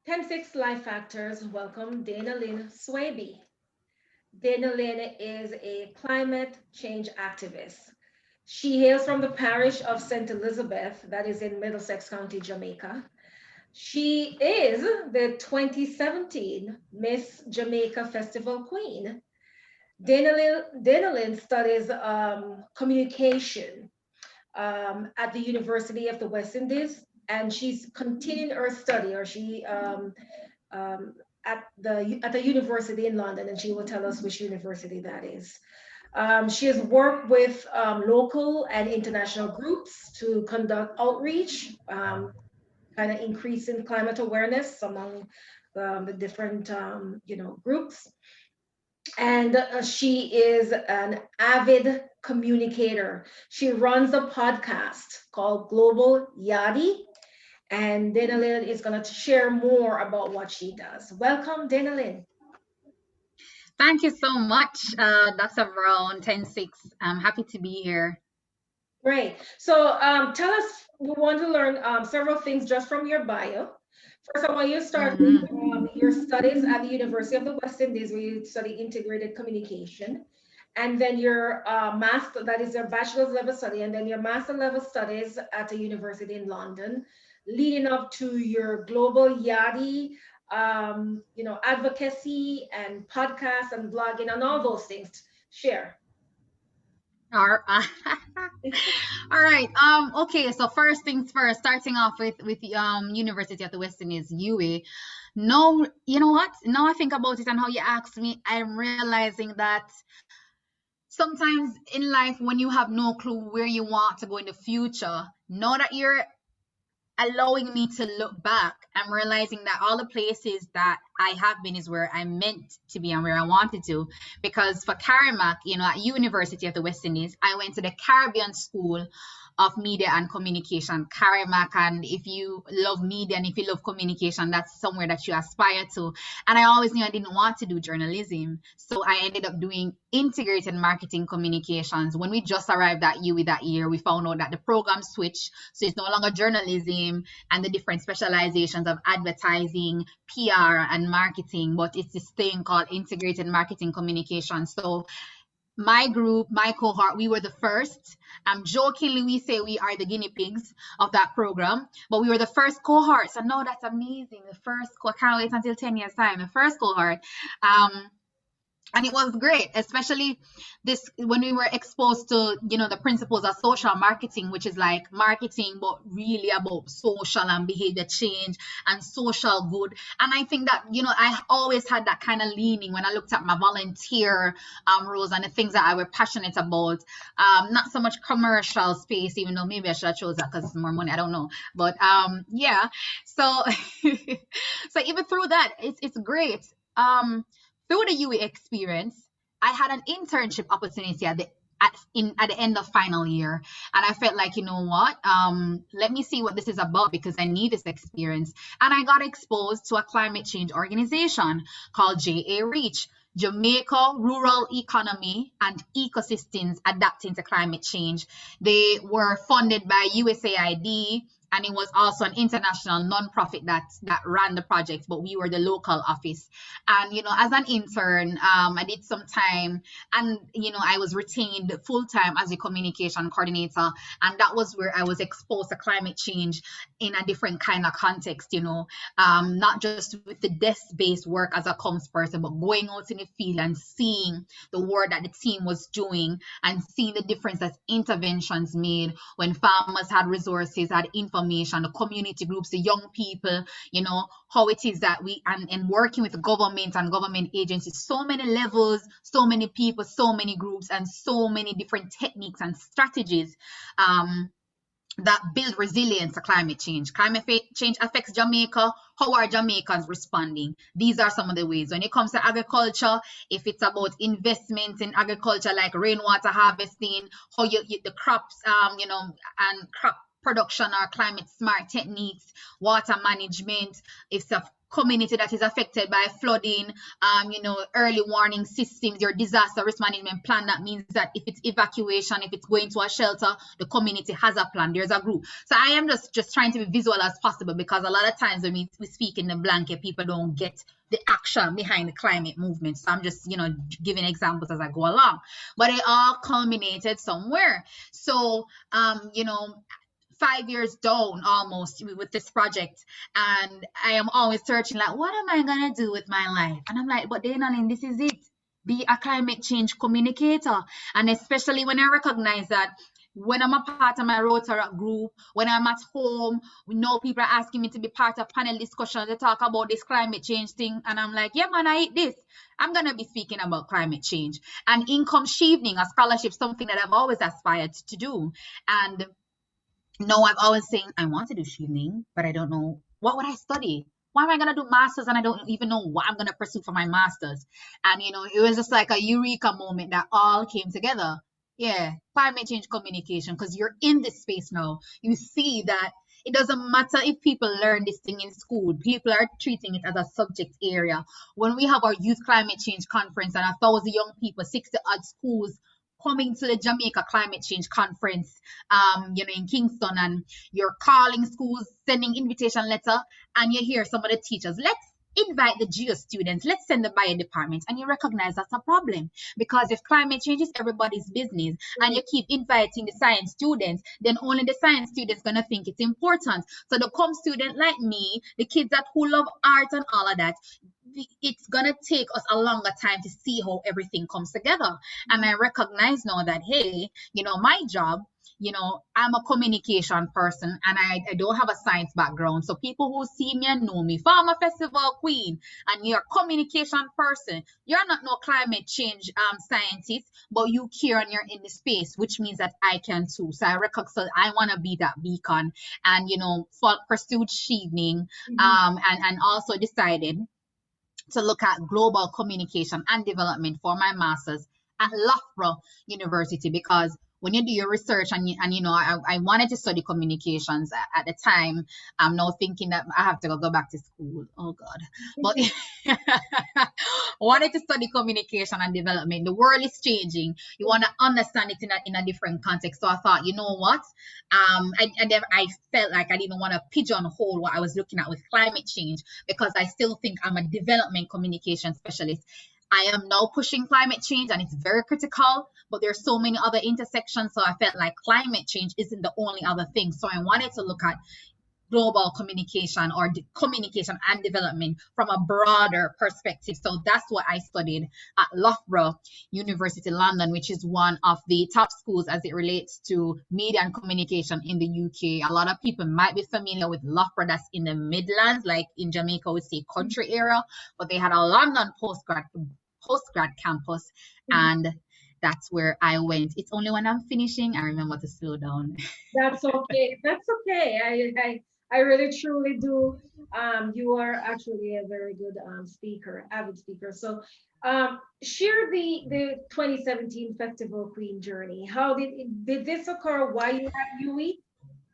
10-6 Life Factors welcome Dainalyn Swaby. Dainalyn is a climate change activist. She hails from the parish of St. Elizabeth, that is in Middlesex County, Jamaica. She is the 2017 Miss Jamaica Festival Queen. Dainalyn studies communication at the University of the West Indies, and she's continuing her study, or she um, at the university in London, and she will tell us which university that is. She has worked with local and international groups to conduct outreach, kind of increasing climate awareness among the different groups. And she is an avid communicator. She runs a podcast called Global Yaadie, and Dainalyn is going to share more about what she does. Welcome, Dainalyn. Thank you so much, Dr. Brown, 10-6. I'm happy to be here. Great. So tell us, we want to learn several things just from your bio. First, I want you to start with your studies at the University of the West Indies, where you study integrated communication. And then your master, that is your bachelor's level study, and then your master level studies at a university in London, leading up to your Global Yaadie, advocacy and podcast and blogging and all those things. Share. All right. Okay. So first things first, starting off with University of the West Indies, UA. No, you know what? Now I think about it and how you asked me, I'm realizing that sometimes in life when you have no clue where you want to go in the future, now that you're allowing me to look back, I'm realizing that all the places that I have been is where I'm meant to be and where I wanted to. Because for CARIMAC, at University of the West Indies, I went to the Caribbean School of Media and Communication, CARIMAC. And if you love media and if you love communication, that's somewhere that you aspire to. And I always knew I didn't want to do journalism. So I ended up doing integrated marketing communications. When we just arrived at UWI that year, we found out that the program switched. So it's no longer journalism and the different specializations of advertising, PR, and marketing, but it's this thing called integrated marketing communication. So my group, my cohort, we were the first. Jokingly, we say we are the guinea pigs of that program, but we were the first cohort. So no, that's amazing. The first, I can't wait until 10 years time, the first cohort. And it was great, especially this when we were exposed to, the principles of social marketing, which is like marketing, but really about social and behavior change and social good. And I think that, I always had that kind of leaning when I looked at my volunteer roles and the things that I were passionate about. Not so much commercial space, even though maybe I should have chose that because it's more money. I don't know. But yeah, so so even through that, it's great. Through the UE experience, I had an internship opportunity at the end of final year, and I felt like, what? Let me see what this is about because I need this experience. And I got exposed to a climate change organization called JA Reach, Jamaica Rural Economy and Ecosystems Adapting to Climate Change. They were funded by USAID. And it was also an international nonprofit that ran the project, but we were the local office. And, as an intern, I did some time and, I was retained full time as a communication coordinator. And that was where I was exposed to climate change in a different kind of context, not just with the desk-based work as a comms person, but going out in the field and seeing the work that the team was doing and seeing the difference that interventions made when farmers had resources, had information, the community groups, the young people, how it is that we, and working with the government and government agencies, so many levels, so many people, so many groups, and so many different techniques and strategies that build resilience to climate change. Climate change affects Jamaica. How are Jamaicans responding? These are some of the ways. When it comes to agriculture, if it's about investment in agriculture like rainwater harvesting, how the crops, and crop production or climate smart techniques, water management, if community that is affected by flooding, early warning systems, your disaster risk management plan. That means that if it's evacuation, if it's going to a shelter, the community has a plan. There's a group. So I am just trying to be visual as possible, because a lot of times when we speak in the blanket, people don't get the action behind the climate movement. So I'm just, giving examples as I go along. But it all culminated somewhere. So, 5 years down almost with this project, and I am always searching, like, what am I gonna do with my life? And I'm like, but Dainalyn, this is it. Be a climate change communicator. And especially when I recognize that when I'm a part of my Rotary group, when I'm at home, we know people are asking me to be part of panel discussions to talk about this climate change thing. And I'm like, yeah, man, I eat this. I'm going to be speaking about climate change. And income Chevening, a scholarship, something that I've always aspired to do. And no, I've always saying I want to do Chevening, but I don't know what would I study. Why am I gonna do masters and I don't even know what I'm gonna pursue for my masters? And it was just like a eureka moment that all came together. Yeah, climate change communication, because you're in this space now. You see that it doesn't matter if people learn this thing in school. People are treating it as a subject area. When we have our youth climate change conference and 1,000 young people, 60 odd schools coming to the Jamaica Climate Change Conference, in Kingston, and you're calling schools, sending invitation letter, and you hear some of the teachers, let's invite the geo students, let's send the bio department, and you recognize that's a problem, because if climate change is everybody's business and you keep inviting the science students, then only the science students gonna think it's important. So the com student like me, the kids that who love art and all of that, it's gonna take us a longer time to see how everything comes together. And I recognize now that, hey, my job, I'm a communication person, and I don't have a science background. So people who see me and know me, former festival queen, and you're a communication person, you're not no climate change scientist, but you care and you're in the space, which means that I can too. So I recognize, so I want to be that beacon, and pursued Chevening, and also decided to look at global communication and development for my master's at Loughborough University, because when you do your research and I wanted to study communications at the time. I'm now thinking that I have to go back to school. Oh God. But wanted to study communication and development. The world is changing. You want to understand it in a different context. So I thought, you know what? I felt like I didn't want to pigeonhole what I was looking at with climate change, because I still think I'm a development communication specialist. I am now pushing climate change, and it's very critical, but there's so many other intersections. So I felt like climate change isn't the only other thing. So I wanted to look at global communication or communication and development from a broader perspective. So that's what I studied at Loughborough University, London, which is one of the top schools as it relates to media and communication in the UK. A lot of people might be familiar with Loughborough, that's in the Midlands, like in Jamaica, we say country area, but they had a London postgrad campus, and that's where I went. It's only when I'm finishing I remember to slow down. That's okay. That's okay. I really truly do. You are actually a very good speaker, avid speaker. So share the 2017 Festival Queen journey. How did this occur while you had UE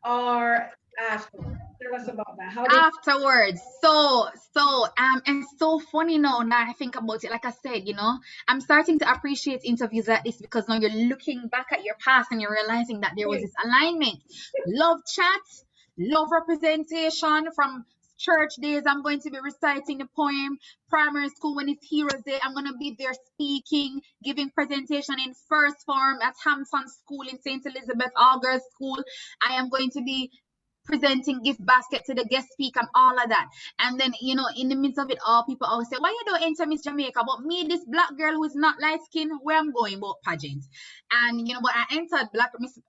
or after? Tell us about that. How did Afterwards, so and so funny now I think about it. Like I said, I'm starting to appreciate interviews like this, because now you're looking back at your past and you're realizing that there was this alignment. Love chat, love representation from church days. I'm going to be reciting the poem. Primary school, when it's Heroes Day, I'm going to be there speaking, giving presentation in first form at Hampton School in St. Elizabeth All Girls School. I am going to be presenting gift basket to the guest speaker and all of that. And then, in the midst of it all, people always say, why you don't enter Miss Jamaica? But me, this black girl who is not light skinned, where I'm going about pageant. And, but I entered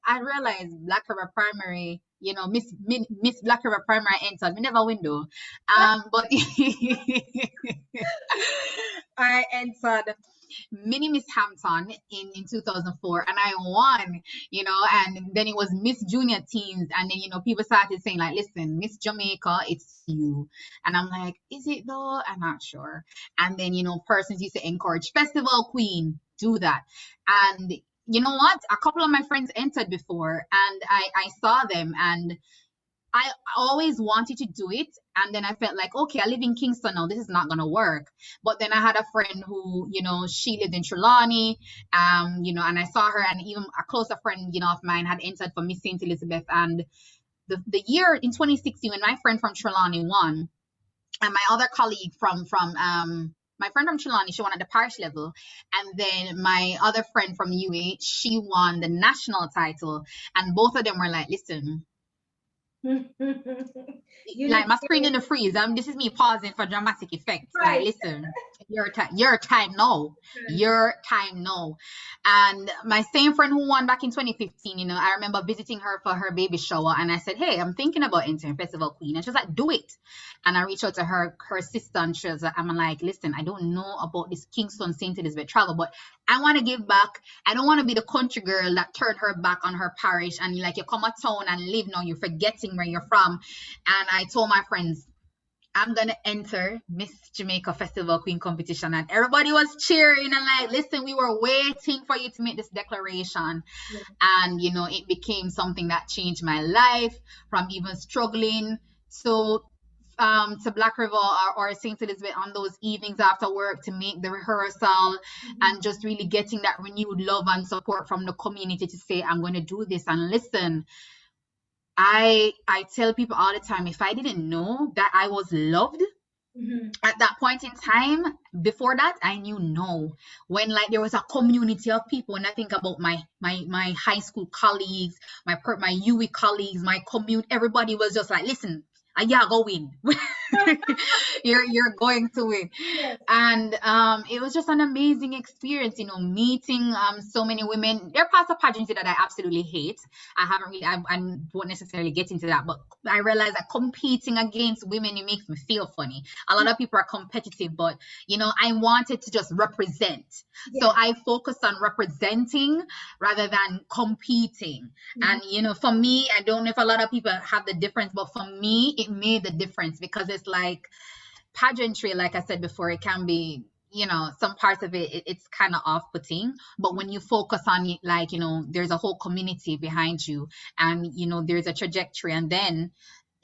I realized Black River Primary, Miss Black River Primary I entered. We never win though. But I entered Mini Miss Hampton in 2004, and I won, and then it was Miss Junior Teens, and then people started saying like, listen, Miss Jamaica, it's you. And I'm like, is it though? I'm not sure. And then persons used to encourage Festival Queen, do that. And you know what, a couple of my friends entered before, and I saw them, and I always wanted to do it, and then I felt like, okay, I live in Kingston now, this is not gonna work. But then I had a friend who, she lived in Trelawney, and I saw her, and even a closer friend, of mine had entered for Miss St. Elizabeth, and the year in 2016 when my friend from Trelawney won, and my other colleague from my friend from Trelawney, she won at the parish level, and then my other friend from UA, she won the national title, and both of them were like, listen, like my spring in the freeze. This is me pausing for dramatic effect. Like, Right. listen, your time now. Your time now. And my same friend who won back in 2015, I remember visiting her for her baby shower, and I said, hey, I'm thinking about entering Festival Queen. And she was like, do it. And I reached out to her sister, and I'm like, listen, I don't know about this Kingston St. Elizabeth travel, but I want to give back. I don't want to be the country girl that turned her back on her parish, and like, you come a town and live now, you're forgetting where you're from. And I told my friends, I'm going to enter Miss Jamaica Festival Queen competition. And everybody was cheering and like, listen, we were waiting for you to make this declaration. Yeah. And, it became something that changed my life, from even struggling to Black River or St. Elizabeth on those evenings after work to make the rehearsal, and just really getting that renewed love and support from the community to say, I'm going to do this. And listen, I tell people all the time, if I didn't know that I was loved at that point in time, before that, I knew no. When like there was a community of people, and I think about my high school colleagues, my UE colleagues, my commute, everybody was just like, listen, yeah, go win. you're going to win. Yes. And it was just an amazing experience, meeting so many women. There are parts of pageantry that I absolutely hate. I won't necessarily get into that, but I realized that competing against women, it makes me feel funny. A lot of people are competitive, but I wanted to just represent. Yes. So I focused on representing rather than competing. And for me, I don't know if a lot of people have the difference, but for me, it made the difference, because it's like pageantry, like I said before, it can be, some parts of it's kind of off-putting, but when you focus on it, like, there's a whole community behind you, and there's a trajectory, and then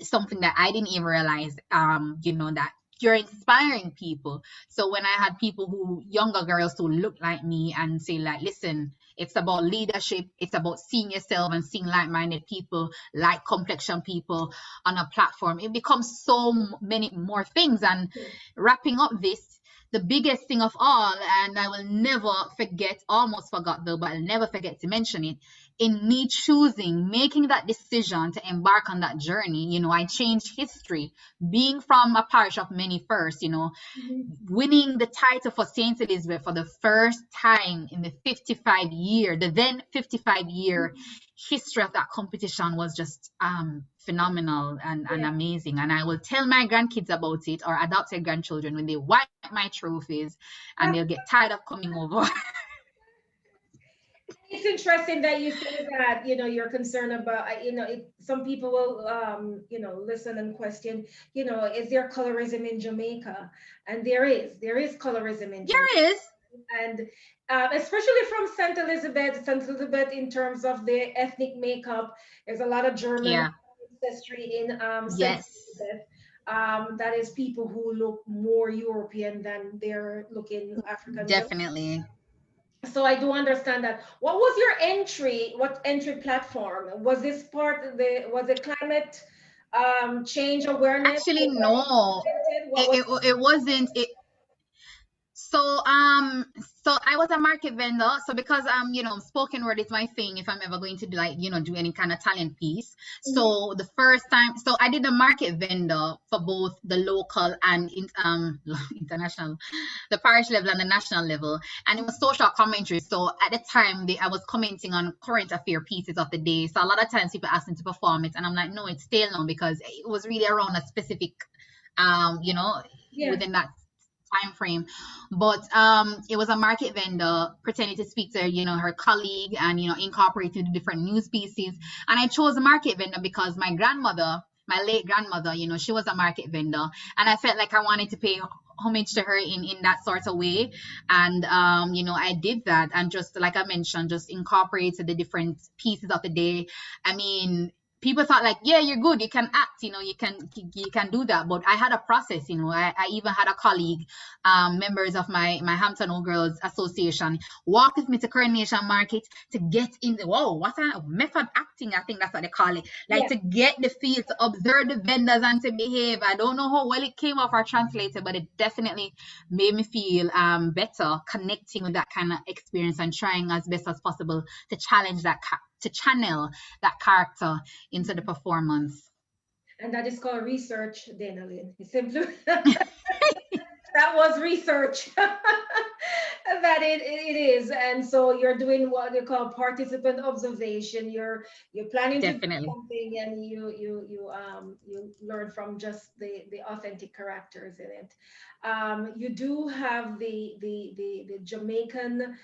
something that I didn't even realize, that you're inspiring people. So when I had younger girls who look like me and say like, listen, it's about leadership, it's about seeing yourself and seeing like-minded people, like complexion people on a platform, it becomes so many more things. And wrapping up this, the biggest thing of all, and I will never forget, almost forgot though, but I'll never forget to mention it, in me making that decision to embark on that journey, I changed history, being from a parish of many first, winning the title for St. Elizabeth for the first time in the then 55 year history of that competition was just phenomenal and amazing. And I will tell my grandkids about it, or adopted grandchildren, when they wipe my trophies, and they'll get tired of coming over. It's interesting that you say that, you're concerned about, some people will, listen and question, is there colorism in Jamaica? And there is colorism in Jamaica. There is. And especially from St. Elizabeth, in terms of the ethnic makeup, there's a lot of German ancestry in St. Elizabeth. That is people who look more European than they're looking African. Definitely. So I do understand that. What was your entry? What entry platform? Was this was it climate change awareness? Actually, no. It wasn't. So I was a market vendor. So because spoken word is my thing if I'm ever going to do any kind of talent piece. So the first time, so I did a market vendor for both the local and international, the parish level and the national level, and it was social commentary. So at the time, I was commenting on current affair pieces of the day. So a lot of times people ask me to perform it, and I'm like, no, it's stale now, because it was really around a specific, within that time frame. But it was a market vendor pretending to speak to her colleague, and incorporating the different news pieces. And I chose a market vendor because my late grandmother, she was a market vendor, and I felt like I wanted to pay homage to her in that sort of way. And I did that, and just like I mentioned, just incorporated the different pieces of the day. I mean, people thought like, yeah, you're good, you can act, you can do that. But I had a process, I even had a colleague, members of my Hampton Old Girls Association, walk with me to Coronation Market to get in the, whoa, what's a method acting, I think that's what they call it, like, Yeah. to get the feel, to observe the vendors and to behave. I don't know how well it came off or translated, but it definitely made me feel better connecting with that kind of experience and trying as best as possible to challenge that, to channel that character into the performance. And that is called research, Dainalyn. It's simply that was research. That it is. And so you're doing what they call participant observation. You're planning to do Definitely. something, and you learn from just the authentic characters in it. You do have the Jamaican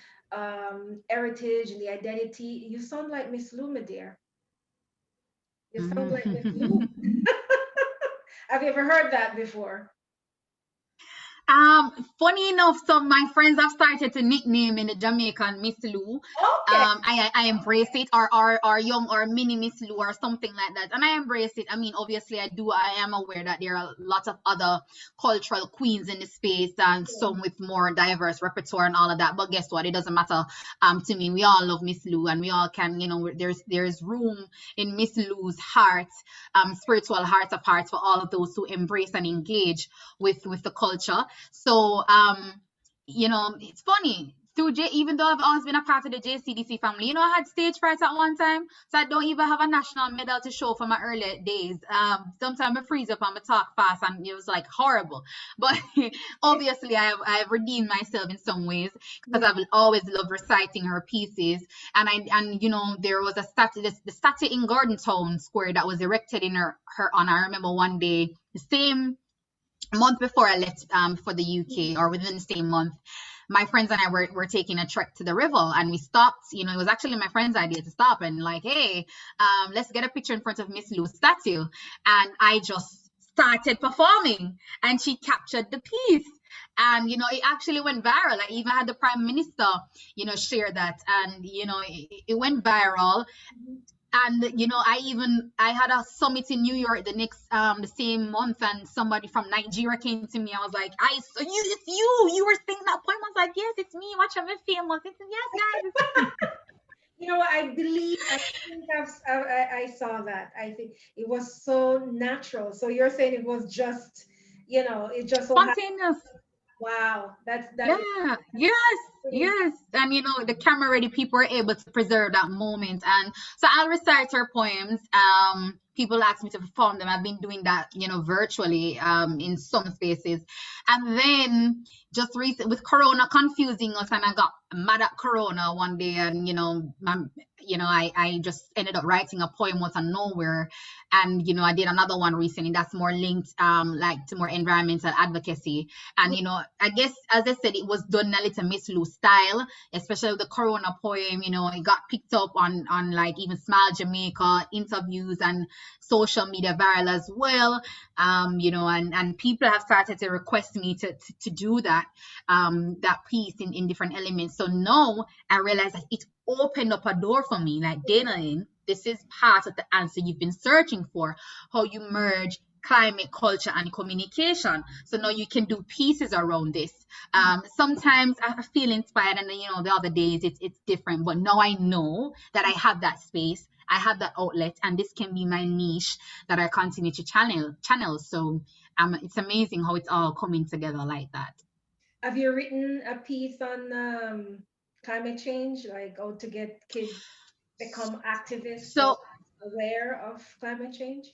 heritage and the identity. You sound like Miss Lou, my dear. You sound like Miss Lou. Have you ever heard that before? Funny enough, some of my friends have started to nickname me the Jamaican Miss Lou. Okay. I embrace it, or young or mini Miss Lou or something like that, and I embrace it. I mean, obviously, I am aware that there are lots of other cultural queens in the space, and some with more diverse repertoire and all of that. But guess what? It doesn't matter. To me, we all love Miss Lou, and we all can, there's room in Miss Lou's heart, spiritual heart of hearts, for all of those who embrace and engage with the culture. So, it's funny. Even though I've always been a part of the JCDC family, I had stage fright at one time, so I don't even have a national medal to show for my early days. Sometimes I freeze up and I talk fast, and it was like horrible. But obviously, I've redeemed myself in some ways, because I've always loved reciting her pieces. And there was a statue, the statue in Gordon Town Square that was erected in her honor. I remember one day, the same month before I left for the UK, or within the same month, my friends and I were taking a trek to the river, and we stopped. It was actually my friend's idea to stop and like, hey, let's get a picture in front of Miss Lou's statue. And I just started performing, and she captured the piece. And it actually went viral. I even had the Prime Minister share that, and it went viral. And I had a summit in New York the same month, and somebody from Nigeria came to me. I was like, it's you were singing that poem. I was like, yes, it's me. Watch, I'm famous. It's, yes, guys. I think I saw that. I think it was so natural. So you're saying it was just, it just so happened. Spontaneous. Wow, that Yeah, yes. And the camera ready people were able to preserve that moment. And so I'll recite her poems. People ask me to perform them. I've been doing that, virtually, in some spaces. And then just recently, with Corona confusing us, and I got mad at Corona one day, and I just ended up writing a poem out of nowhere. And I did another one recently that's more linked like to more environmental advocacy. And I guess, as I said, it was done a little Miss Lou style, especially the Corona poem. It got picked up on like even Smile Jamaica interviews and social media viral as well. And people have started to request me to do that piece in different elements. So now I realize that it opened up a door for me, like, Dainalyn, this is part of the answer you've been searching for, how you merge climate, culture, and communication. So now you can do pieces around this. Sometimes I feel inspired, and the other days it's different. But now I know that I have that space, I have that outlet, and this can be my niche that I continue to channel. So it's amazing how it's all coming together like that. Have you written a piece on climate change, like how to get kids become activists or aware of climate change?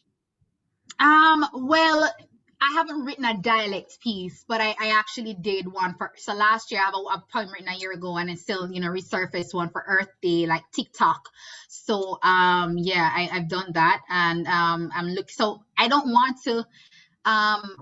Well, I haven't written a dialect piece, but I actually did one so last year I have a poem written a year ago, and it's still resurfaced one for Earth Day, like TikTok. So yeah, I've done that, and so I don't want to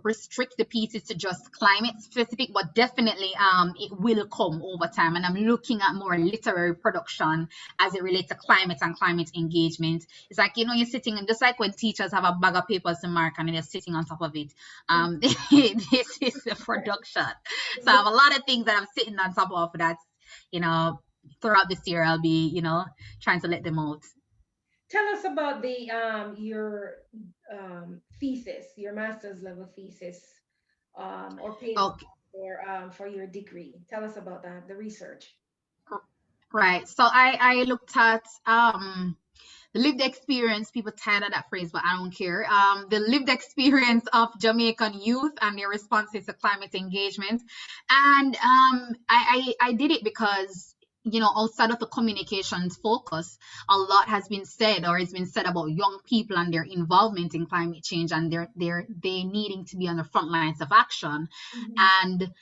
restrict the pieces to just climate specific, but definitely it will come over time. And I'm looking at more literary production as it relates to climate and climate engagement. It's like, you're sitting, and just like when teachers have a bag of papers to mark and they're sitting on top of it, this is the production. So I have a lot of things that I'm sitting on top of that, throughout this year I'll be, trying to let them out. Tell us about the your thesis, your master's level thesis, or paper Okay. for your degree. Tell us about that, the research. Right. So I looked at the lived experience, people tired of that phrase, but I don't care. The lived experience of Jamaican youth and their responses to climate engagement. And I did it because, outside of the communications focus, a lot has been said or has been said about young people and their involvement in climate change and they needing to be on the front lines of action. Mhm. And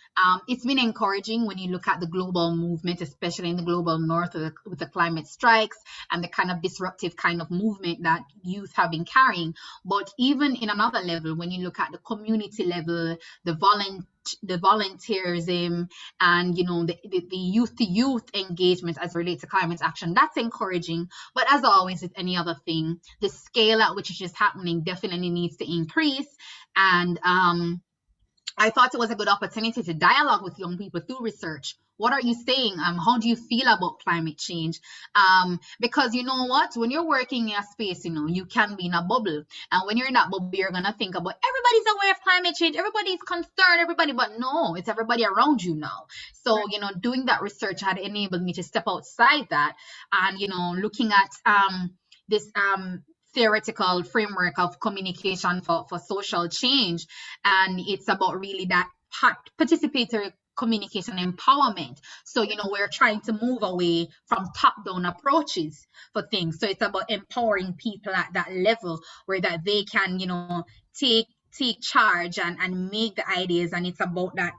it's been encouraging when you look at the global movement, especially in the global north with the climate strikes and the kind of disruptive kind of movement that youth have been carrying. But even in another level, when you look at the community level, the volunteerism and the youth to youth engagement as relates to climate action, that's encouraging. But as always with any other thing, the scale at which it is happening definitely needs to increase. And I thought it was a good opportunity to dialogue with young people through research. What are you saying? How do you feel about climate change? Because you know what? When you're working in a space, you can be in a bubble. And when you're in that bubble, you're going to think about everybody's aware of climate change. Everybody's concerned, everybody. But no, it's everybody around you now. So, doing that research had enabled me to step outside that and, looking at this theoretical framework of communication for social change. And it's about really that participatory communication empowerment. So, we're trying to move away from top-down approaches for things. So it's about empowering people at that level where that they can, take charge and make the ideas. And it's about that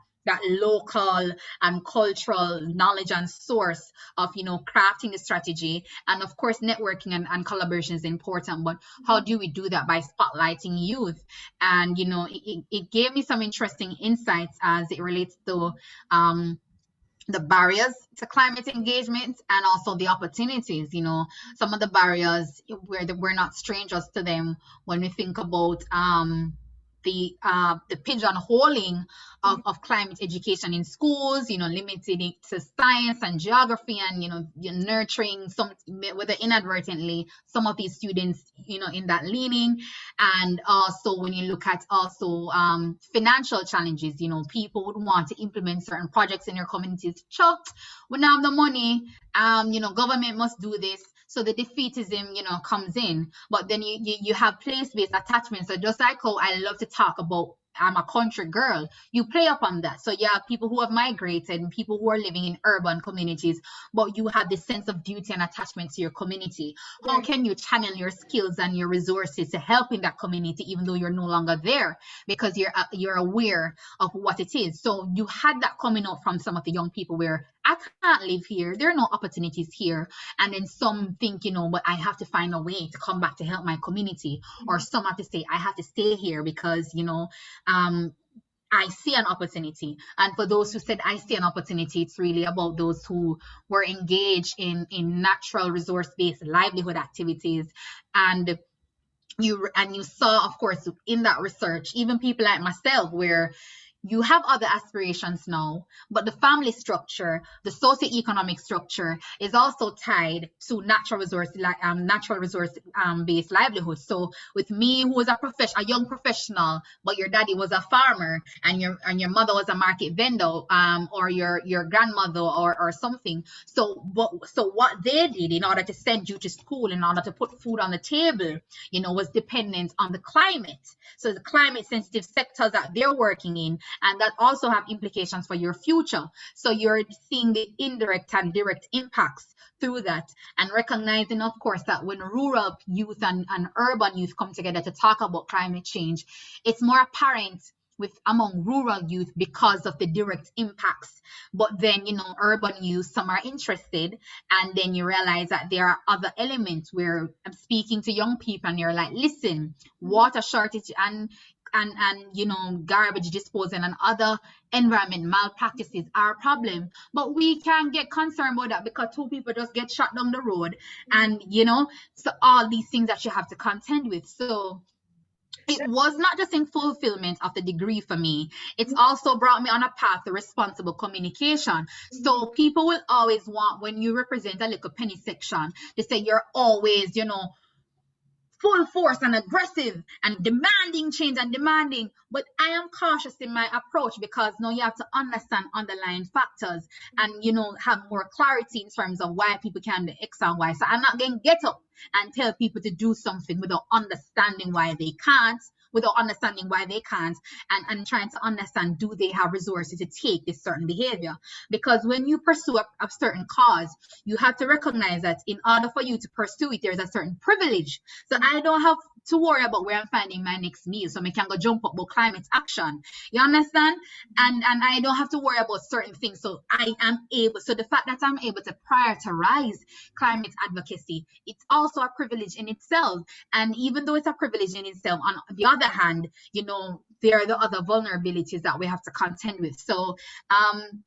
local and cultural knowledge and source of crafting the strategy. And of course networking and collaboration is important, but how do we do that? By spotlighting youth. And it gave me some interesting insights as it relates to the barriers to climate engagement and also the opportunities. Some of the barriers we're not strangers to them when we think about the pigeonholing of climate education in schools, limited it to science and geography and, nurturing some, whether inadvertently, some of these students, in that leaning. And also when you look at also financial challenges, people would want to implement certain projects in your communities. Sure, we don't have the money, government must do this. So the defeatism, comes in. But then you have place-based attachments. So just like how I love to talk about I'm a country girl, you play up on that. So you have people who have migrated and people who are living in urban communities, but you have this sense of duty and attachment to your community. How can you channel your skills and your resources to help in that community, even though you're no longer there, because you're aware of what it is? So you had that coming out from some of the young people where I can't live here. There are no opportunities here. And then some think, but I have to find a way to come back to help my community. Or some have to say, I have to stay here because, I see an opportunity. And for those who said, I see an opportunity, it's really about those who were engaged in natural resource-based livelihood activities. And you saw, of course, in that research, even people like myself, where you have other aspirations now, but the family structure, the socioeconomic structure is also tied to natural resource based livelihood. So with me, who was a young professional, but your daddy was a farmer and your mother was a market vendor, or your grandmother or something. So what they did in order to send you to school, in order to put food on the table, was dependent on the climate. So the climate sensitive sectors that they're working in, and that also have implications for your future. So you're seeing the indirect and direct impacts through that, and recognizing, of course, that when rural youth and urban youth come together to talk about climate change, it's more apparent among rural youth because of the direct impacts. But then, urban youth, some are interested, and then you realize that there are other elements where I'm speaking to young people and you're like, listen, water shortage and garbage disposal and other environment malpractices are a problem. But we can't get concerned about that because two people just get shot down the road. And, so all these things that you have to contend with. So it was not just in fulfillment of the degree for me, it's also brought me on a path to responsible communication. So people will always want, when you represent a little penny section, they say you're always, full force and aggressive and demanding change and demanding. But I am cautious in my approach because now you have to understand underlying factors and, you know, have more clarity in terms of why people can do X and Y. So I'm not going to get up and tell people to do something without understanding why they can't, and trying to understand, do they have resources to take this certain behavior? Because when you pursue a certain cause, you have to recognize that in order for you to pursue it, there's a certain privilege. So I don't have to worry about where I'm finding my next meal, so I can go jump up about climate action. You understand? And I don't have to worry about certain things. So the fact that I'm able to prioritize climate advocacy, it's also a privilege in itself. And even though it's a privilege in itself, on the other hand, you know, there are the other vulnerabilities that we have to contend with. So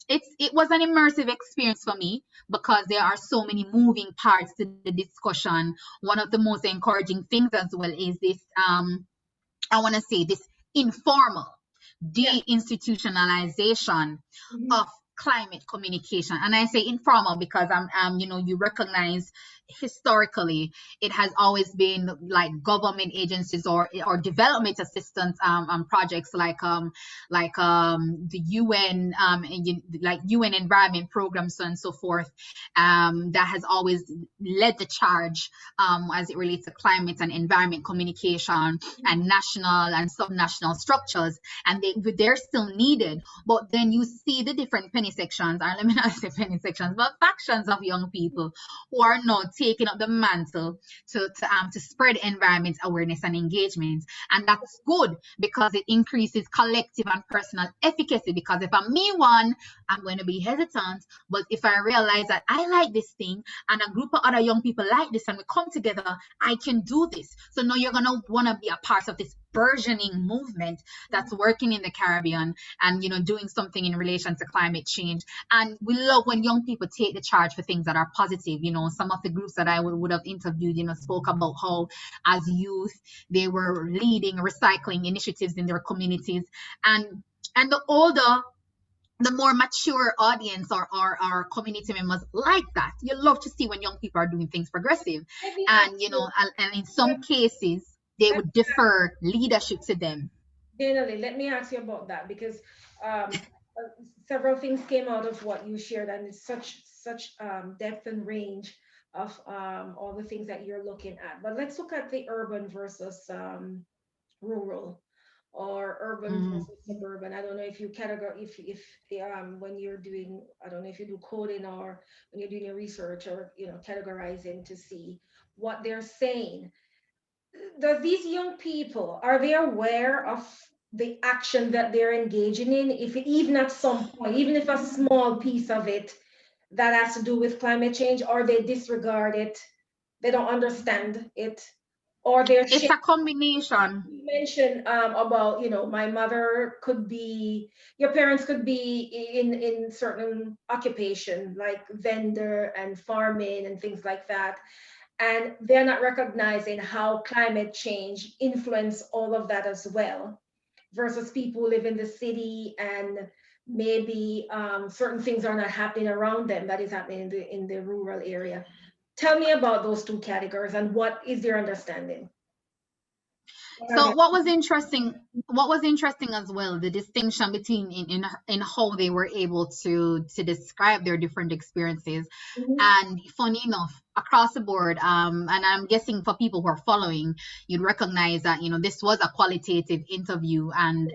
it was an immersive experience for me because there are so many moving parts to the discussion. One of the most encouraging things as well is this, I want to say, this informal deinstitutionalization of climate communication. And I say informal because you know, you recognize historically it has always been like government agencies or development assistance projects like the UN like UN environment programs, so and so forth, that has always led the charge as it relates to climate and environment communication and national and subnational structures, and they're still needed. But then you see the different penny sections, or let me not say penny sections, but factions of young people who are now taking up the mantle to spread environment awareness and engagement. And that's good because it increases collective and personal efficacy. Because if I'm me one, I'm going to be hesitant. But if I realize that I like this thing and a group of other young people like this and we come together, I can do this. So now you're going to want to be a part of this burgeoning movement that's working in the Caribbean and, you know, doing something in relation to climate change. And we love when young people take the charge for things that are positive. You know, some of the groups that I would have interviewed, you know, spoke about how as youth they were leading recycling initiatives in their communities, and the older, the more mature audience or our community members like that. You love to see when young people are doing things progressive, and you know, and in some cases they would defer leadership to them. Dainalyn, let me ask you about that because several things came out of what you shared, and it's such depth and range of all the things that you're looking at. But let's look at the urban versus rural, or urban versus suburban. I don't know if you categorize, if when you're doing, I don't know if you do coding or when you're doing your research, or you know, categorizing to see what they're saying. Does these young people, are they aware of the action that they're engaging in, if even at some point, even if a small piece of it that has to do with climate change, or they disregard it, they don't understand it, or they're It's a combination. You mentioned about, you know, my mother could be, your parents could be in certain occupation like vendor and farming and things like that, and they're not recognizing how climate change influence all of that as well, versus people who live in the city and maybe certain things are not happening around them that is happening in the rural area. Tell me about those two categories and what is their understanding. So what was interesting as well, the distinction between in how they were able to describe their different experiences. And funny enough, across the board, and I'm guessing for people who are following, you'd recognize that, you know, this was a qualitative interview, and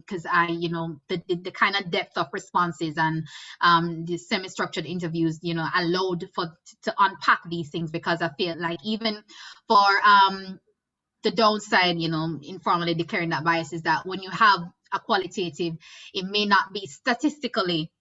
because you know, the kind of depth of responses and the semi-structured interviews, you know, allowed to unpack these things, because I feel like even for the downside, you know, informally declaring that bias, is that when you have a qualitative, it may not be statistically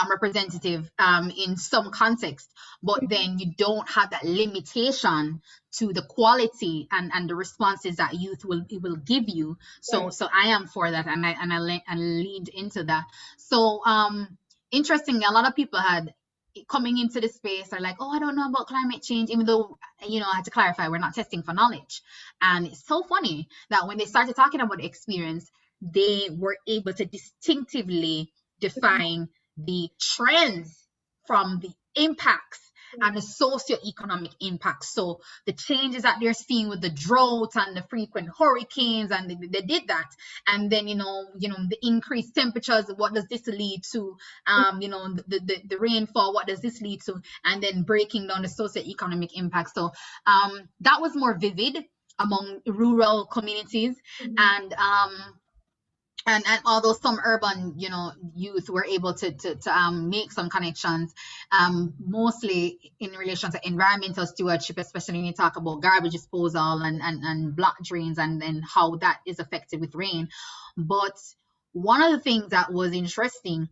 representative in some context, but then you don't have that limitation to the quality and the responses that youth will give you. So I am for that, and I leaned into that. So interestingly, a lot of people had coming into the space are like, oh, I don't know about climate change, even though, you know, I had to clarify, we're not testing for knowledge. And it's so funny that when they started talking about the experience, they were able to distinctively define the trends from the impacts and the socioeconomic impact. So the changes that they're seeing with the drought and the frequent hurricanes, and they did that. And then, the increased temperatures, what does this lead to? The rainfall, what does this lead to? And then breaking down the socioeconomic impact. So that was more vivid among rural communities. And although some urban, youth were able to make some connections, mostly in relation to environmental stewardship, especially when you talk about garbage disposal and block drains, and then how that is affected with rain. But one of the things that was interesting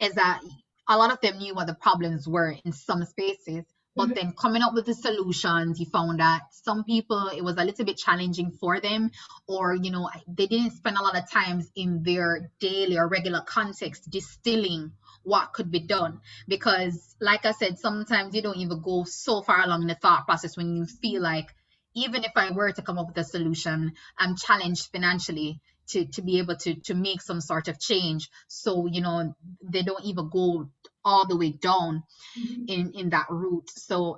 is that a lot of them knew what the problems were in some spaces, but then coming up with the solutions, you found that some people, it was a little bit challenging for them, or, they didn't spend a lot of times in their daily or regular context distilling what could be done. Because, like I said, sometimes you don't even go so far along in the thought process when you feel like, even if I were to come up with a solution, I'm challenged financially to be able to make some sort of change. So, they don't even go all the way down in that route. So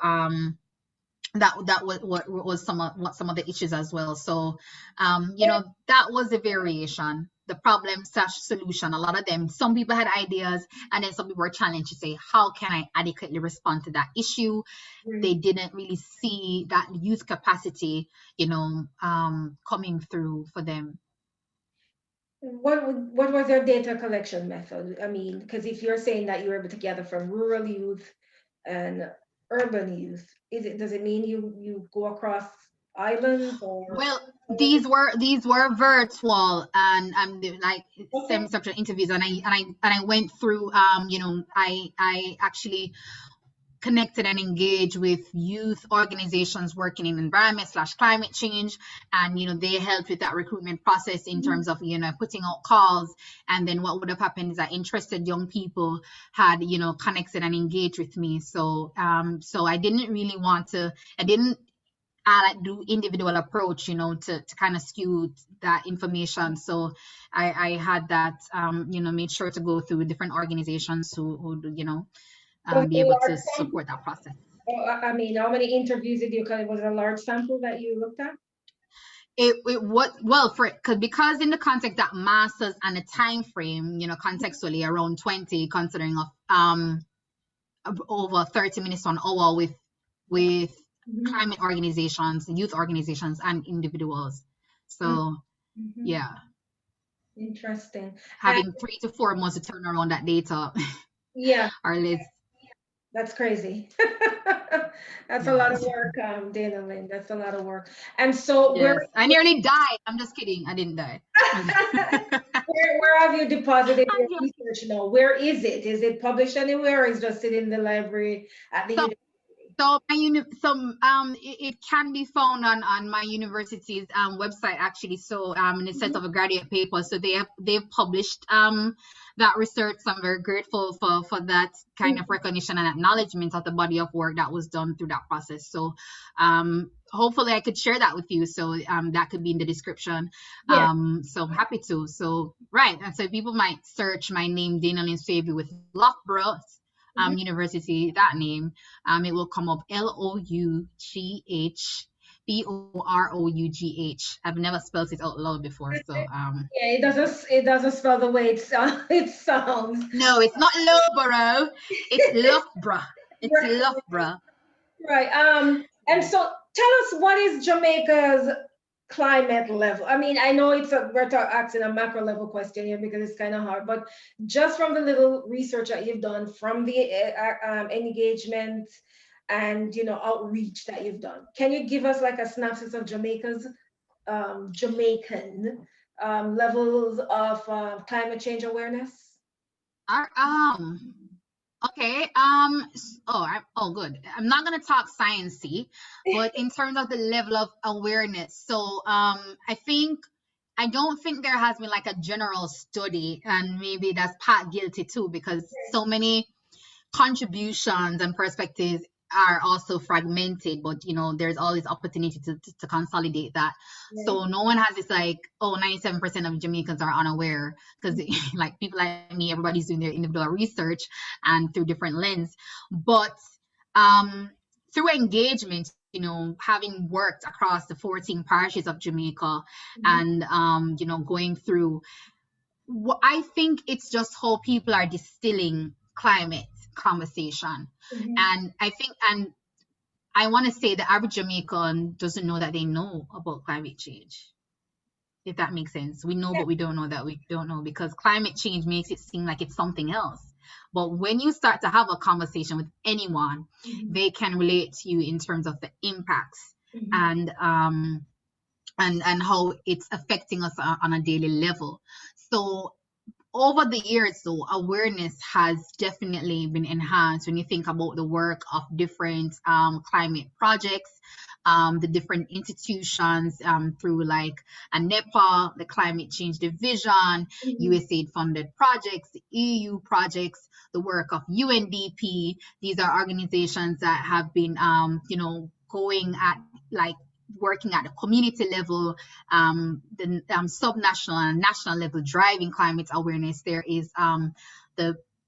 that was what was some of the issues as well. So that was a variation, the problem / solution. A lot of them, some people had ideas, and then some people were challenged to say, how can I adequately respond to that issue? They didn't really see that youth capacity coming through for them. What was your data collection method? I mean, because if you're saying that you were able to gather from rural youth and urban youth, does it mean you go across islands, or? Well, these were virtual, and like semi-structured interviews, and I went through I actually connected and engaged with youth organizations working in environment / climate change, and they helped with that recruitment process in terms of putting out calls. And then what would have happened is that interested young people had connected and engaged with me. So I didn't really want to, do individual approach, to kind of skew that information. So I had that made sure to go through different organizations who be able to support that process. I mean, how many interviews did you? Was it a large sample that you looked at? It was, well, because in the context that masters and the time frame, contextually around 20, considering of over 30 minutes to an hour with climate organizations, youth organizations, and individuals. So yeah, interesting. Having 3 to 4 months to turn around that data. Yeah, or less. That's crazy. That's a lot of work, Dainalyn. That's a lot of work. And so I nearly died. I'm just kidding. I didn't die. where have you deposited your research now? Where is it? Is it published anywhere, or is it just sitting in the library at the university? So it can be found on my university's website, actually. So in the sense of a graduate paper, so they've published that research. So I'm very grateful for that kind of recognition and acknowledgement of the body of work that was done through that process. So hopefully I could share that with you. So that could be in the description. So I'm happy to. So right, and so people might search my name, Dainalyn Swaby, with Loughborough University, that name, it will come up Loughborough. I've never spelled it out loud before, so it doesn't spell the way it sounds. No, it's not Loughborough, it's Loughborough. It's Loughborough. Right. And so tell us, what is Jamaica's climate level? I mean, I know we're asking a macro level question here because it's kind of hard, but just from the little research that you've done, from the engagement and outreach that you've done, can you give us like a synopsis of Jamaica's Jamaican levels of climate change awareness? Okay. Good. I'm not gonna talk sciencey, but in terms of the level of awareness, so I don't think there has been like a general study, and maybe that's part guilty too, because so many contributions and perspectives are also fragmented, but there's always opportunity to consolidate that. So no one has this like, 97% of Jamaicans are unaware, because like people like me, everybody's doing their individual research and through different lens. But through engagement, you know, having worked across the 14 parishes of Jamaica, and you know, going through, I think it's just how people are distilling climate conversation. And I think, and I want to say the average Jamaican doesn't know that they know about climate change, if that makes sense. We know, but we don't know that we don't know, because climate change makes it seem like it's something else. But when you start to have a conversation with anyone, they can relate to you in terms of the impacts and how it's affecting us on a daily level. So over the years, though, awareness has definitely been enhanced when you think about the work of different climate projects, the different institutions through like NEPA, the Climate Change Division, USAID funded projects, the EU projects, the work of UNDP. These are organizations that have been, you know, going at like working at the community level, the subnational and national level, driving climate awareness. There is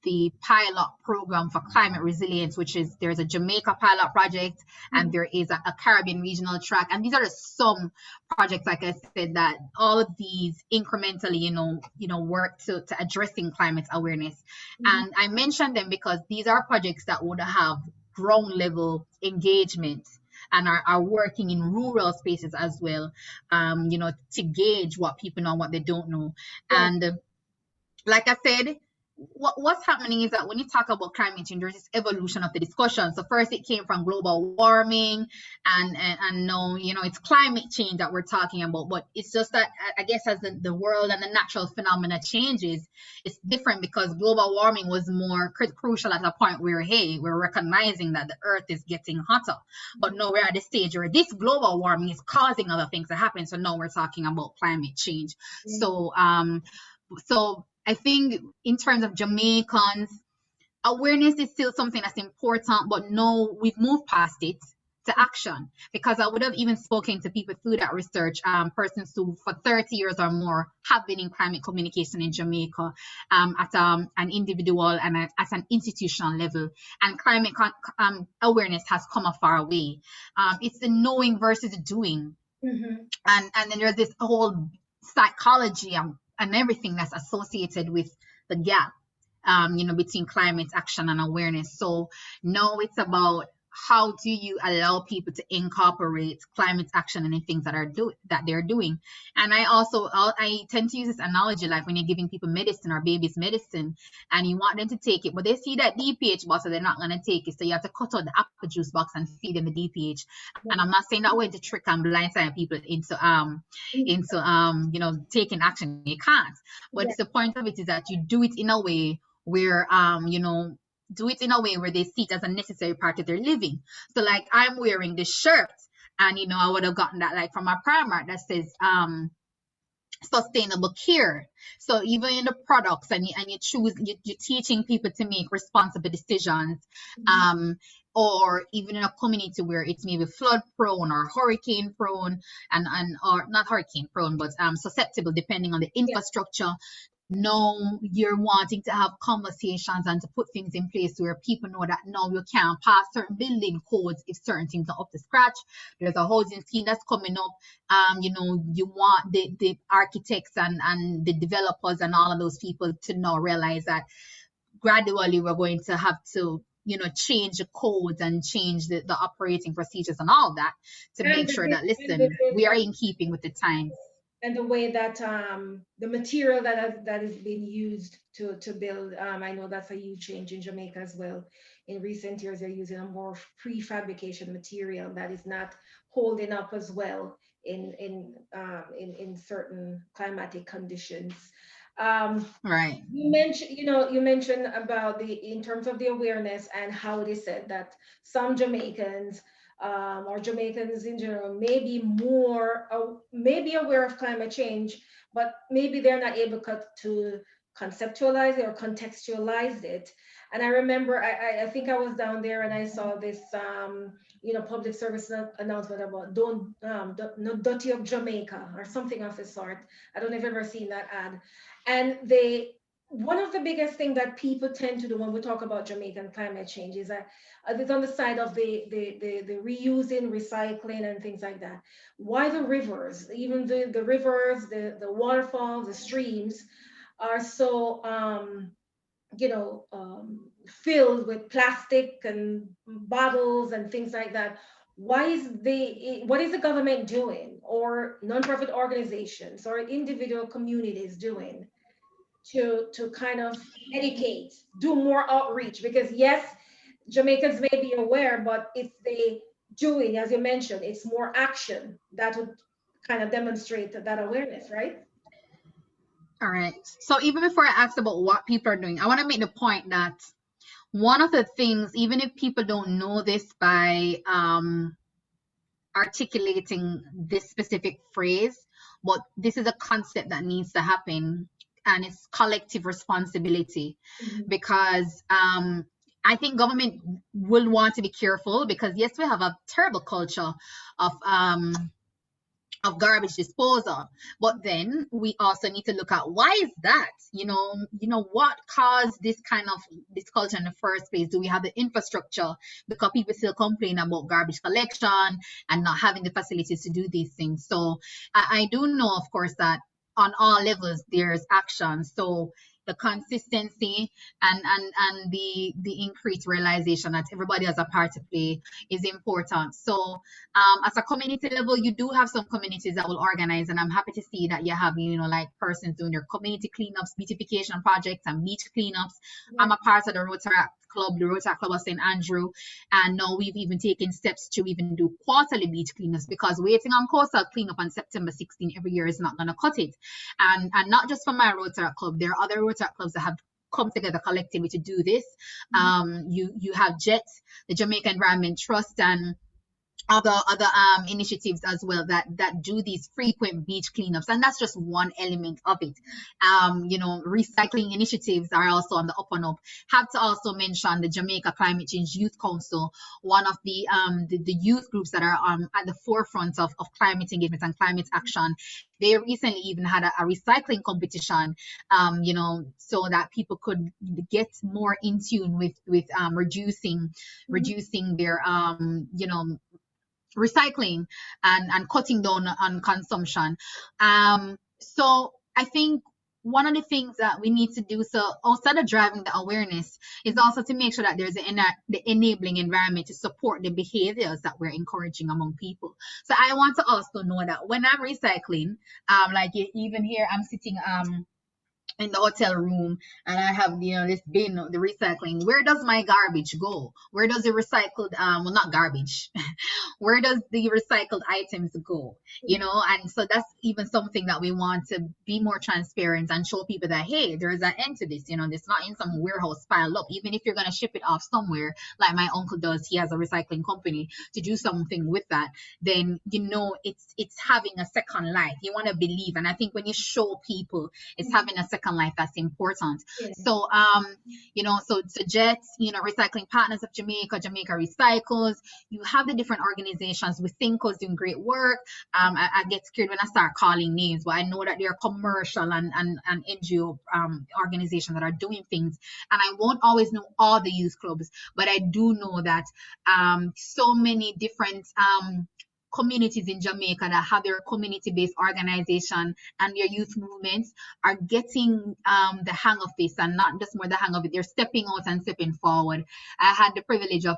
the pilot program for climate resilience, which is, there's a Jamaica pilot project, and there is a Caribbean regional track. And these are just some projects, like I said, that all of these incrementally, you know, work to addressing climate awareness. And I mentioned them because these are projects that would have ground level engagement and are working in rural spaces as well, you know, to gauge what people know and what they don't know. And like I said, what's happening is that when you talk about climate change, there's this evolution of the discussion. So first it came from global warming, and now, you know, it's climate change that we're talking about. But it's just that, I guess, as the world and the natural phenomena changes, it's different, because global warming was more crucial at a point where, hey, we're recognizing that the earth is getting hotter. But now we're at the stage where this global warming is causing other things to happen. So now we're talking about climate change. So I think in terms of Jamaicans, awareness is still something that's important, but no, we've moved past it to action, because I would have even spoken to people through that research, persons who for 30 years or more have been in climate communication in Jamaica, at an individual and at an institutional level, and climate awareness has come a far way. It's the knowing versus the doing, and then there's this whole psychology and everything that's associated with the gap, you know, between climate action and awareness. So now it's about, how do you allow people to incorporate climate action and the things that they're doing? And I tend to use this analogy, like when you're giving people medicine or babies medicine, and you want them to take it, but they see that DPH box, so they're not going to take it. So you have to cut out the apple juice box and feed them the DPH. And I'm not saying that way to trick and blindside people into you know, taking action. You can't. But the point of it is that you do it in a way where you know, do it in a way where they see it as a necessary part of their living. So like, I'm wearing this shirt, and you know, I would have gotten that like from a Primark that says sustainable care. So even in the products, and you choose, you're teaching people to make responsible decisions, or even in a community where it's maybe flood prone or hurricane prone, and or not hurricane prone, but susceptible, depending on the infrastructure. No, you're wanting to have conversations and to put things in place where people know that now you can't pass certain building codes if certain things are up to scratch. There's a housing scheme that's coming up. You know, you want the architects and the developers and all of those people to now realize that gradually we're going to have to, you know, change the codes and change the operating procedures and all that, to make sure that, listen, we are in keeping with the times. And the way that the material that is being used to build, I know that's a huge change in Jamaica as well. In recent years, they're using a more prefabrication material that is not holding up as well in certain climatic conditions. Right. You mentioned about in terms of the awareness, and how they said that some Jamaicans, or Jamaicans in general, may be aware of climate change, but maybe they're not able to conceptualize it or contextualize it. And I remember, I think I was down there and I saw this, public service announcement about don't dirty up Jamaica or something of the sort. I don't know if you've ever seen that ad. And they one of the biggest things that people tend to do when we talk about Jamaican climate change is that it's on the side of the reusing, recycling, and things like that. Why the rivers, even the rivers, the waterfalls, the streams, are so filled with plastic and bottles and things like that. What is the government doing, or nonprofit organizations or individual communities doing to kind of educate, do more outreach? Because yes, Jamaicans may be aware, but if they doing, as you mentioned, it's more action that would kind of demonstrate that awareness, right? All right. So even before I ask about what people are doing, I want to make the point that one of the things, even if people don't know this by articulating this specific phrase, but this is a concept that needs to happen, and it's collective responsibility. Mhm. Because I think government will want to be careful, because yes, we have a terrible culture of garbage disposal, but then we also need to look at why is that, what caused this culture in the first place. Do we have the infrastructure? Because people still complain about garbage collection and not having the facilities to do these things. So I do know, of course, that on all levels there's action. So the consistency and the increased realization that everybody has a part to play is important. So as a community level, you do have some communities that will organize, and I'm happy to see that you have, like persons doing their community cleanups, beautification projects, and beach cleanups. I'm a part of the Rotary Club of St. Andrew, and now we've even taken steps to even do quarterly beach cleanups, because waiting on coastal cleanup on September 16 every year is not going to cut it. And not just for my Rotary Club, there are other Rotary clubs that have come together collectively to do this. You have JET, the Jamaica Environment Trust, and other initiatives as well that do these frequent beach cleanups, and that's just one element of it. Recycling initiatives are also on the up and up. Have to also mention the Jamaica Climate Change Youth Council, one of the youth groups that are at the forefront of climate engagement and climate action. They recently even had a recycling competition, so that people could get more in tune with reducing their recycling and cutting down on consumption. So I think one of the things that we need to do, so outside of driving the awareness, is also to make sure that there's the enabling environment to support the behaviors that we're encouraging among people. So I want to also know that when I'm recycling, like even here, I'm sitting in the hotel room, and I have this bin, the recycling. Where does my garbage go? Where does the recycled well, not garbage, where does the recycled items go? And so that's even something that we want to be more transparent and show people that, hey, there's an end to this. It's not in some warehouse piled up. Even if you're going to ship it off somewhere, like my uncle does, he has a recycling company, to do something with that, then it's having a second life. You want to believe, and I think when you show people it's having a second life, that's important. Yeah. So so JET, Recycling Partners of Jamaica Recycles, you have the different organizations. We think is doing great work. I get scared when I start calling names, but I know that there are commercial and NGO organizations that are doing things, and I won't always know all the youth clubs, but I do know that so many different communities in Jamaica that have their community-based organization and their youth movements are getting the hang of this, and not just more the hang of it, they're stepping out and stepping forward. I had the privilege of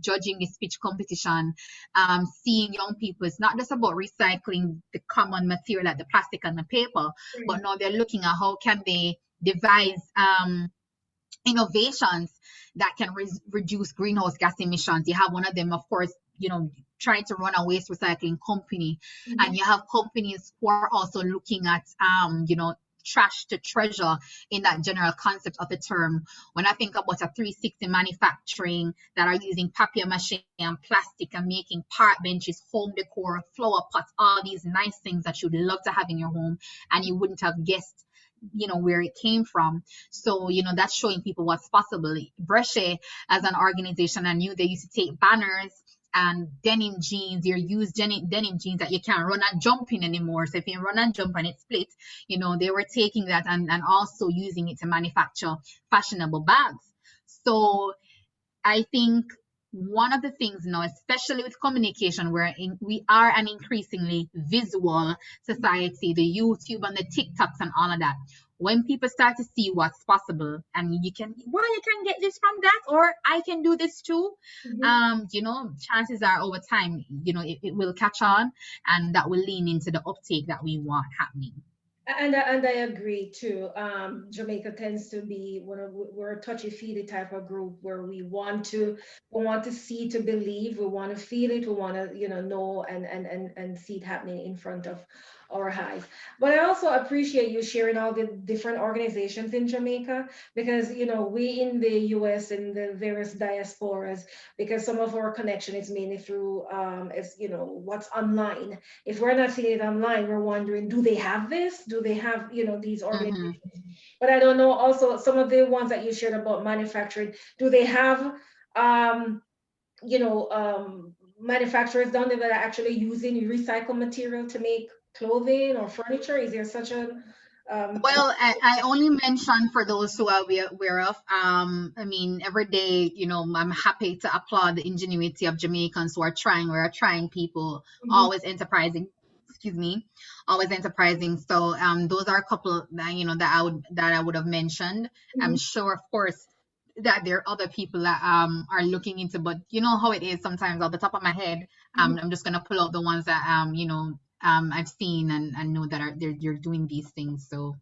judging the speech competition, seeing young people. It's not just about recycling the common material like the plastic and the paper, but now they're looking at how can they devise innovations that can reduce greenhouse gas emissions. You have one of them, of course, trying to run a waste recycling company. And you have companies who are also looking at trash to treasure in that general concept of the term. When I think about a 360 manufacturing that are using papier mâché and plastic and making park benches, home decor, flower pots, all these nice things that you'd love to have in your home, and you wouldn't have guessed where it came from. So that's showing people what's possible. Brescia, as an organization, I knew they used to take banners and denim jeans, your used denim jeans that you can't run and jump in anymore. So if you run and jump and it split, they were taking that and also using it to manufacture fashionable bags. So I think one of the things now, especially with communication, we are an increasingly visual society, the YouTube and the TikToks and all of that. When people start to see what's possible, and you can get this from that, or I can do this too, chances are over time, it will catch on, and that will lean into the uptake that we want happening. And I agree too. Jamaica tends to be we're a touchy-feely type of group where we want to see to believe, we want to feel it, we want to know and see it happening in front of our eyes. But I also appreciate you sharing all the different organizations in Jamaica, because we in the US and the various diasporas, because some of our connection is mainly through what's online. If we're not seeing it online, we're wondering, do they have this? Do they have these organizations? But I don't know, also some of the ones that you shared about manufacturing, do they have manufacturers down there that are actually using recycled material to make clothing or furniture? Is there such a well, I only mention for those who are aware of. I mean, every day, I'm happy to applaud the ingenuity of Jamaicans who are trying. We're trying people, always enterprising. Excuse me, always enterprising. So, those are a couple that I would have mentioned. I'm sure, of course, that there are other people that are looking into, but you know how it is sometimes. Off the top of my head, I'm just gonna pull out the ones that I've seen and know that they're doing these things. So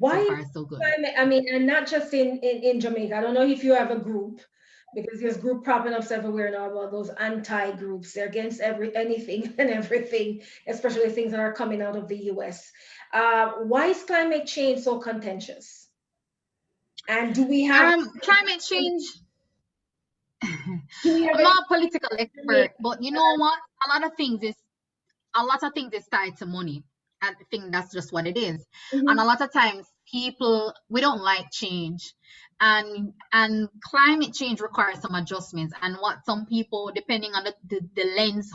far so good. I mean, and not just in Jamaica. I don't know if you have a group, because there's group popping up everywhere now about those anti-groups. They're against anything and everything, especially things that are coming out of the US. Why is climate change so contentious? And do we have climate change? I'm not a political expert, but you know what? A lot of things is tied to money. I think that's just what it is. And a lot of times we don't like change, and climate change requires some adjustments. And what some people, depending on the lens,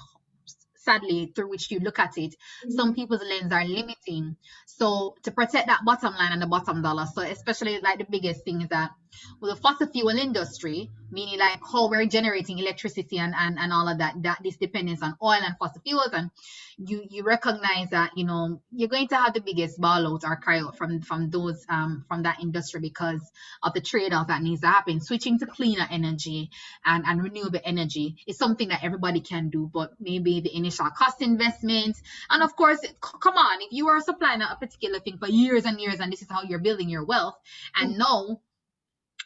sadly, through which you look at it, some people's lens are limiting. So to protect that bottom line and the bottom dollar, so especially like the biggest thing is that with the fossil fuel industry, meaning like how we're generating electricity and all of that this dependence on oil and fossil fuels, and you recognize that you're going to have the biggest ball out or cry out from those from that industry, because of the trade-off that needs to happen. Switching to cleaner energy and renewable energy is something that everybody can do, but maybe the initial cost investment, and of course, come on, if you are supplying a particular thing for years and years, and this is how you're building your wealth, and no,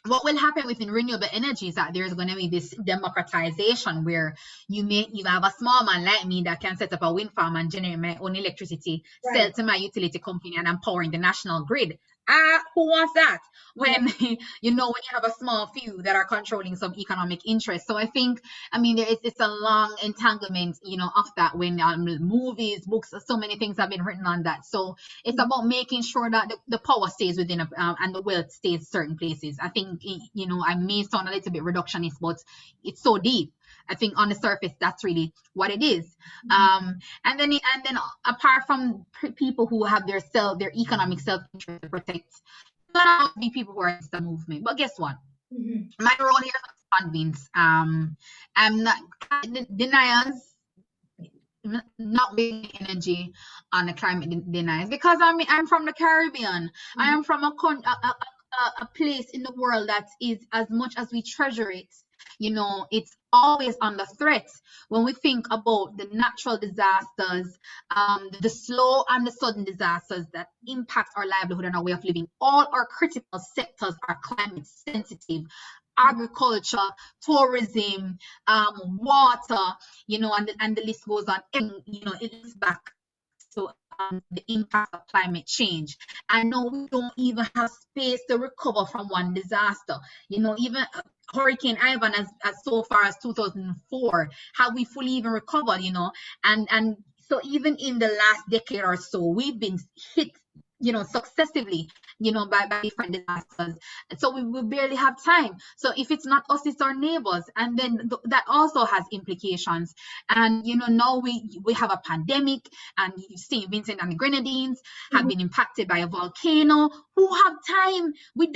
what will happen within renewable energy is that there's going to be this democratization where you have a small man like me that can set up a wind farm and generate my own electricity, sell to my utility company, and empowering the national grid. Who wants that? When when you have a small few that are controlling some economic interest. So I think, it's a long entanglement, of that, when movies, books, so many things have been written on that. So it's about making sure that the power stays within and the wealth stays certain places. I think, I may sound a little bit reductionist, but it's so deep. I think on the surface, that's really what it is. And then apart from people who have their economic self-interest to protect, there are be people who are against the movement. But guess what? My role here is to convince. I'm not deniers, not wasting energy on the climate deniers, because I'm from the Caribbean. I am from a place in the world that is, as much as we treasure it, it's always under threat. When we think about the natural disasters, the slow and the sudden disasters that impact our livelihood and our way of living, all our critical sectors are climate sensitive. Agriculture, tourism, water, and the list goes on. It looks back to the impact of climate change. And no, we don't even have space to recover from one disaster. Even Hurricane Ivan, as so far as 2004, have we fully even recovered? And so even in the last decade or so, we've been hit successively, by different disasters. So we barely have time. So if it's not us, it's our neighbors, and then that also has implications. And now we have a pandemic, and St. Vincent and the Grenadines have been impacted by a volcano. Who have time? We've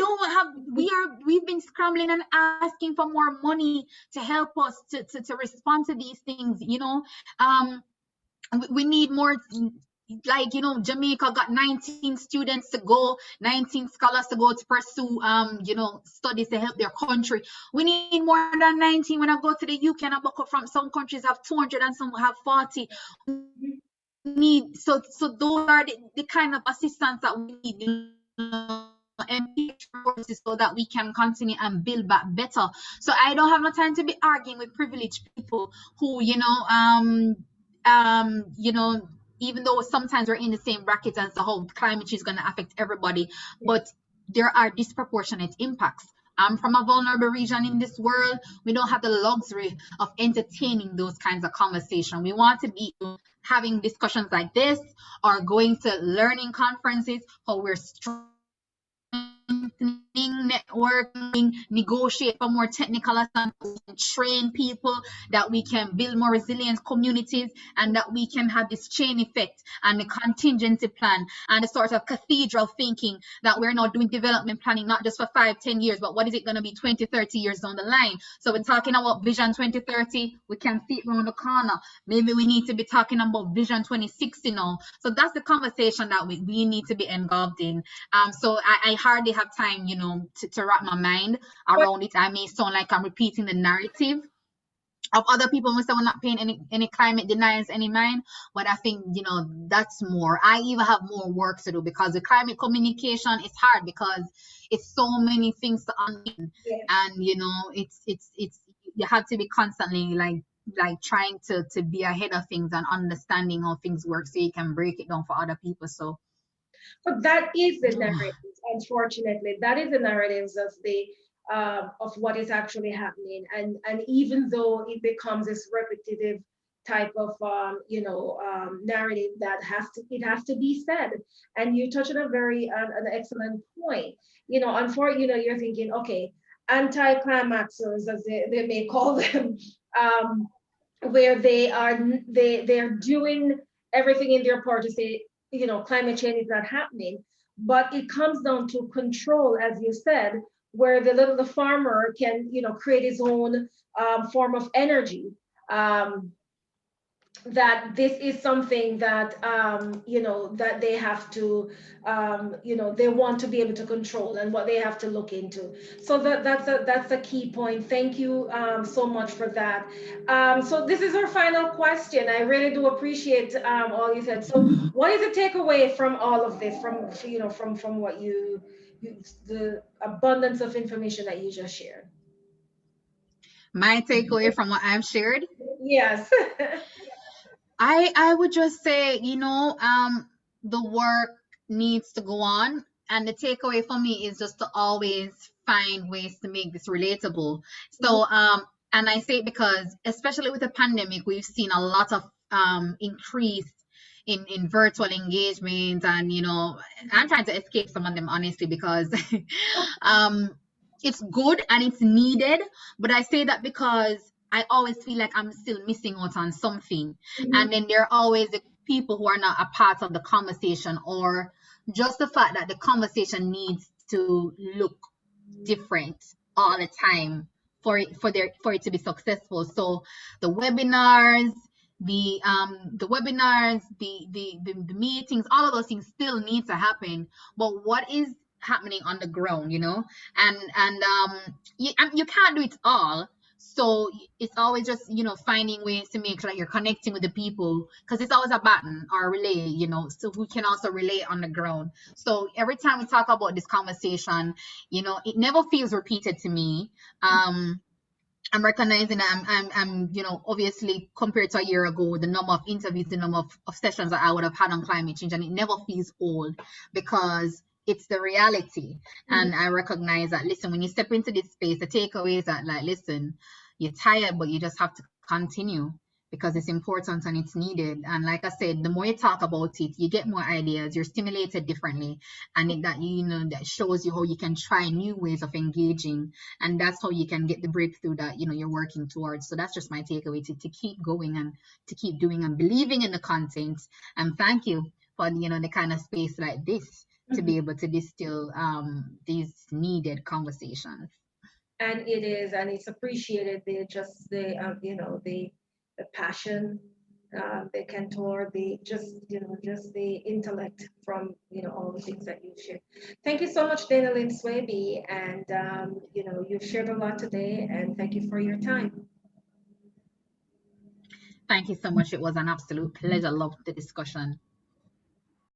been scrambling and asking for more money to help us to respond to these things. We need more, like Jamaica got 19 students to go, 19 scholars to go to pursue studies to help their country. We need more than 19. When I go to the UK and I book up from, some countries have 200 and some have 40. Need so those are the kind of assistance that we need, and so that we can continue and build back better. So I don't have no time to be arguing with privileged people who even though sometimes we're in the same bracket as the whole climate change is going to affect everybody, but there are disproportionate impacts. I'm from a vulnerable region in this world. We don't have the luxury of entertaining those kinds of conversation. We want to be having discussions like this, or going to learning conferences, how we're strengthening, networking, negotiate for more technical assistance, train people, that we can build more resilient communities, and that we can have this chain effect and the contingency plan and the sort of cathedral thinking that we're not doing development planning, not just for 5-10 years, but what is it going to be 20-30 years down the line. So we're talking about Vision 2030, we can see it around the corner. Maybe we need to be talking about Vision 2060 now. So that's the conversation that we need to be involved in. So I hardly have time, to wrap my mind around it. I may sound like I'm repeating the narrative of other people when we're not paying any climate deniers any mind, but I think that's more. I even have more work to do, because the climate communication is hard, because it's so many things to unlearn. Yes. And it's you have to be constantly like trying to be ahead of things and understanding how things work, so you can break it down for other people. So But that is the narrative, unfortunately. That is the narratives of what is actually happening. And even though it becomes this repetitive type of narrative that has to be said. And you touch on a very an excellent point. Unfortunately, you're thinking, okay, anti-climaxers, as they may call them, where they're doing everything in their part to say, climate change is not happening. But it comes down to control, as you said, where the farmer can, create his own form of energy. That this is something that that they have to they want to be able to control, and what they have to look into. So that's a key point. Thank you so much for that. So this is our final question. I really do appreciate all you said. So what is the takeaway from all of this, from what you the abundance of information that you just shared? My takeaway from what I've shared, Yes. I would just say, the work needs to go on. And the takeaway for me is just to always find ways to make this relatable. So, and I say it because, especially with the pandemic, we've seen a lot of increase in virtual engagement, and I'm trying to escape some of them, honestly, because it's good and it's needed. But I say that because I always feel like I'm still missing out on something. And then there are always the people who are not a part of the conversation, or just the fact that the conversation needs to look different all the time for it to be successful. So the webinars, the meetings, all of those things still need to happen. But what is happening on the ground, and you can't do it all. So it's always just finding ways to make sure that you're connecting with the people, because it's always a baton or a relay, so who can also relay on the ground. So every time we talk about this conversation, it never feels repeated to me. I'm recognizing that I'm obviously, compared to a year ago, the number of interviews, the number of sessions that I would have had on climate change, and it never feels old, because it's the reality. And I recognize that, listen, when you step into this space, the takeaway is that, like, listen, you're tired, but you just have to continue, because it's important and it's needed. And like I said, the more you talk about it, you get more ideas, you're stimulated differently, and that shows you how you can try new ways of engaging, and that's how you can get the breakthrough that you're working towards. So that's just my takeaway, to keep going and to keep doing and believing in the content. And thank you for the kind of space like this to be able to distill these needed conversations. And it is, and it's appreciated. The passion, the cantor, just the intellect from all the things that you've shared. Thank you so much, Dainalyn Swaby, and you've shared a lot today, and thank you for your time. Thank you so much. It was an absolute pleasure. Loved the discussion.